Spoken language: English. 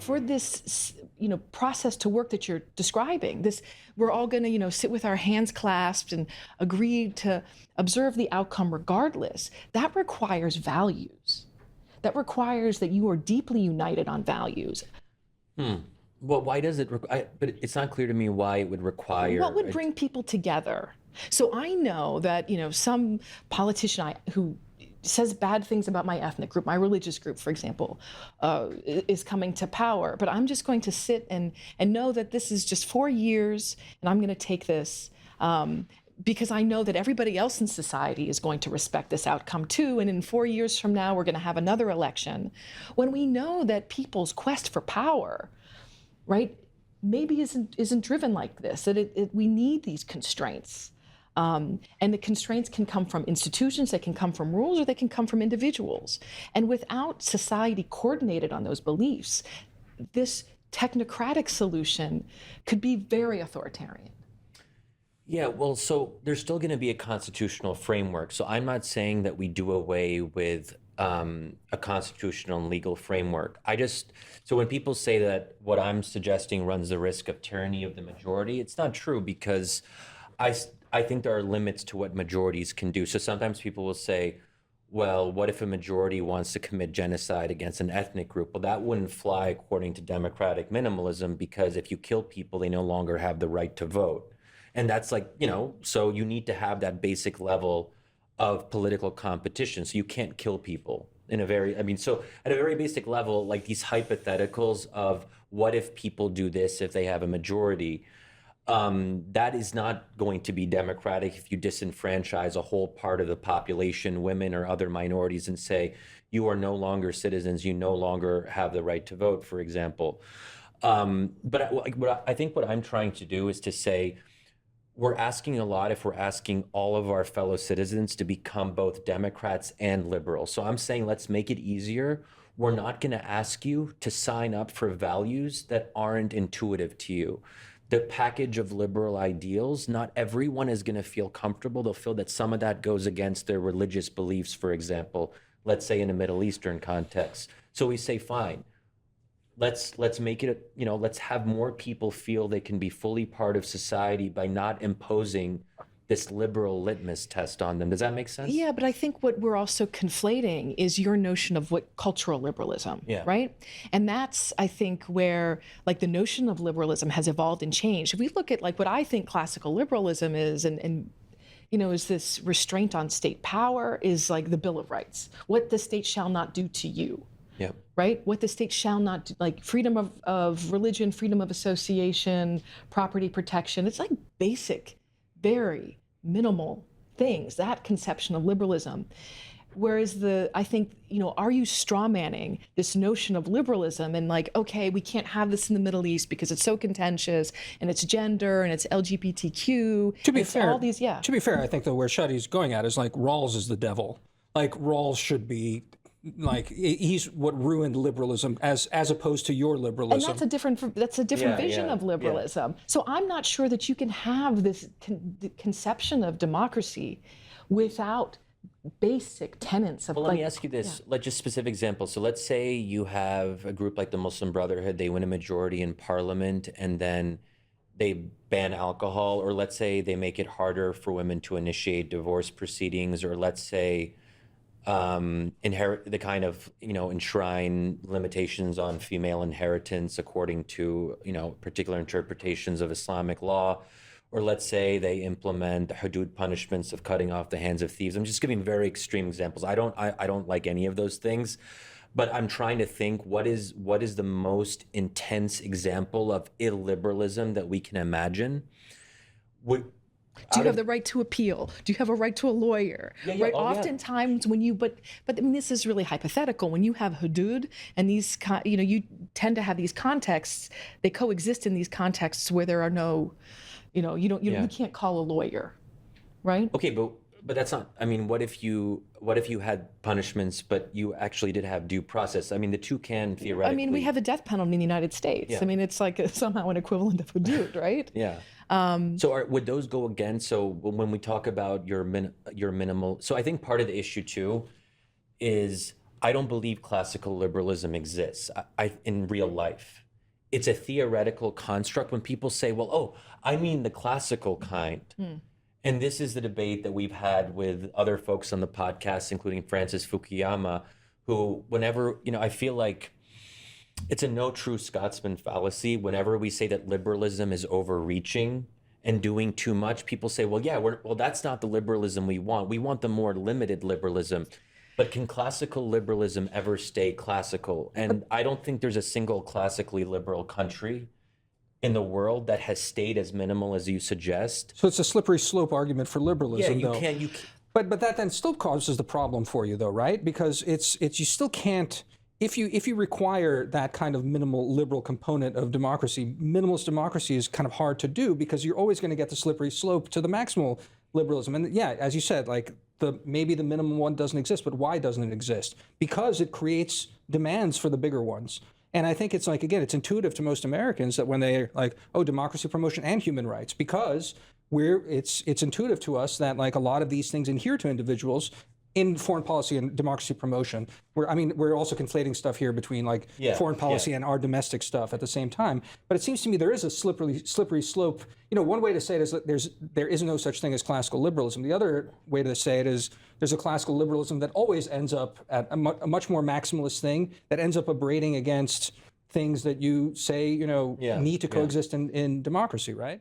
for this, process to work that you're describing, this, we're all going to, sit with our hands clasped and agree to observe the outcome regardless. That requires values. That requires that you are deeply united on values. Well, why does it? But it's not clear to me why it would require. What would bring people together? So I know that, some politician who says bad things about my ethnic group, my religious group, for example, is coming to power. But I'm just going to sit and know that this is just 4 years, and I'm going to take this because I know that everybody else in society is going to respect this outcome too. And in 4 years from now, we're going to have another election. When we know that people's quest for power, right, maybe isn't driven like this, that we need these constraints. And the constraints can come from institutions, they can come from rules, or they can come from individuals. And without society coordinated on those beliefs, this technocratic solution could be very authoritarian. Yeah, well, so there's still going to be a constitutional framework. So I'm not saying that we do away with a constitutional and legal framework. So when people say that what I'm suggesting runs the risk of tyranny of the majority, it's not true, because I think there are limits to what majorities can do. So sometimes people will say, well, what if a majority wants to commit genocide against an ethnic group? Well, that wouldn't fly according to democratic minimalism, because if you kill people, they no longer have the right to vote. And that's like, so you need to have that basic level of political competition. So you can't kill people so at a very basic level, like these hypotheticals of what if people do this if they have a majority, that is not going to be democratic if you disenfranchise a whole part of the population, women or other minorities, and say, you are no longer citizens, you no longer have the right to vote, for example. But I think what I'm trying to do is to say, we're asking a lot if we're asking all of our fellow citizens to become both Democrats and liberals. So I'm saying, let's make it easier. We're not going to ask you to sign up for values that aren't intuitive to you. The package of liberal ideals, not everyone is going to feel comfortable. They'll feel that some of that goes against their religious beliefs, for example, let's say in a Middle Eastern context. So we say, fine, let's make it, let's have more people feel they can be fully part of society by not imposing this liberal litmus test on them. Does that make sense? Yeah, but I think what we're also conflating is your notion of what cultural liberalism, right? And that's, I think, where like the notion of liberalism has evolved and changed. If we look at like what I think classical liberalism is, and is this restraint on state power, is like the Bill of Rights, what the state shall not do to you. Yeah. Right? What the state shall not do, like freedom of religion, freedom of association, property protection. It's like basic, very minimal things, that conception of liberalism. Whereas I think, are you straw manning this notion of liberalism and like, okay, we can't have this in the Middle East because it's so contentious and it's gender and it's LGBTQ. To be fair, all these, To be fair, I think though where Shadi's going at is like Rawls is the devil. Like Rawls should be like he's what ruined liberalism as opposed to your liberalism. And that's a different vision of liberalism. Yeah. So I'm not sure that you can have this conception of democracy without basic tenets of. Well, let me ask you this. Let's just specific examples. So let's say you have a group like the Muslim Brotherhood. They win a majority in parliament, and then they ban alcohol, or let's say they make it harder for women to initiate divorce proceedings, or let's say inherit the kind of enshrine limitations on female inheritance according to particular interpretations of Islamic law, or let's say they implement hudud punishments of cutting off the hands of thieves. I'm just giving very extreme examples. I don't like any of those things, but I'm trying to think what is the most intense example of illiberalism that we can imagine. Do you have the right to appeal? Do you have a right to a lawyer? Right. Oftentimes when but I mean, this is really hypothetical. When you have hudud and these, you tend to have these contexts. They coexist in these contexts where there are no, you can't call a lawyer, right? Okay, but that's not. I mean, what if you had punishments, but you actually did have due process? I mean, the two can theoretically. I mean, we have a death penalty in the United States. Yeah. I mean, it's like somehow an equivalent of hudud, right? Yeah. So would those go against? So when we talk about your minimal, so I think part of the issue too is I don't believe classical liberalism exists in real life. It's a theoretical construct. When people say, well, oh, I mean the classical kind. And this is the debate that we've had with other folks on the podcast, including Francis Fukuyama, who whenever, I feel like it's a no true Scotsman fallacy. Whenever we say that liberalism is overreaching and doing too much, people say, well, yeah, that's not the liberalism we want. We want the more limited liberalism. But can classical liberalism ever stay classical? And I don't think there's a single classically liberal country in the world that has stayed as minimal as you suggest. So it's a slippery slope argument for liberalism, Yeah, though. you can't. But that then still causes the problem for you, though, right? Because it's you still can't, if you require that kind of minimal liberal component of democracy, minimalist democracy is kind of hard to do because you're always going to get the slippery slope to the maximal liberalism. And yeah, as you said, like maybe the minimum one doesn't exist, but why doesn't it exist? Because it creates demands for the bigger ones. And I think it's like, again, it's intuitive to most Americans that when they're like, oh, democracy promotion and human rights, because it's intuitive to us that like a lot of these things adhere to individuals in foreign policy and democracy promotion. We're also conflating stuff here between like foreign policy and our domestic stuff at the same time. But it seems to me there is a slippery slope. One way to say it is that there is no such thing as classical liberalism. The other way to say it is there's a classical liberalism that always ends up at a much more maximalist thing that ends up abrading against things that you say need to coexist in democracy, right?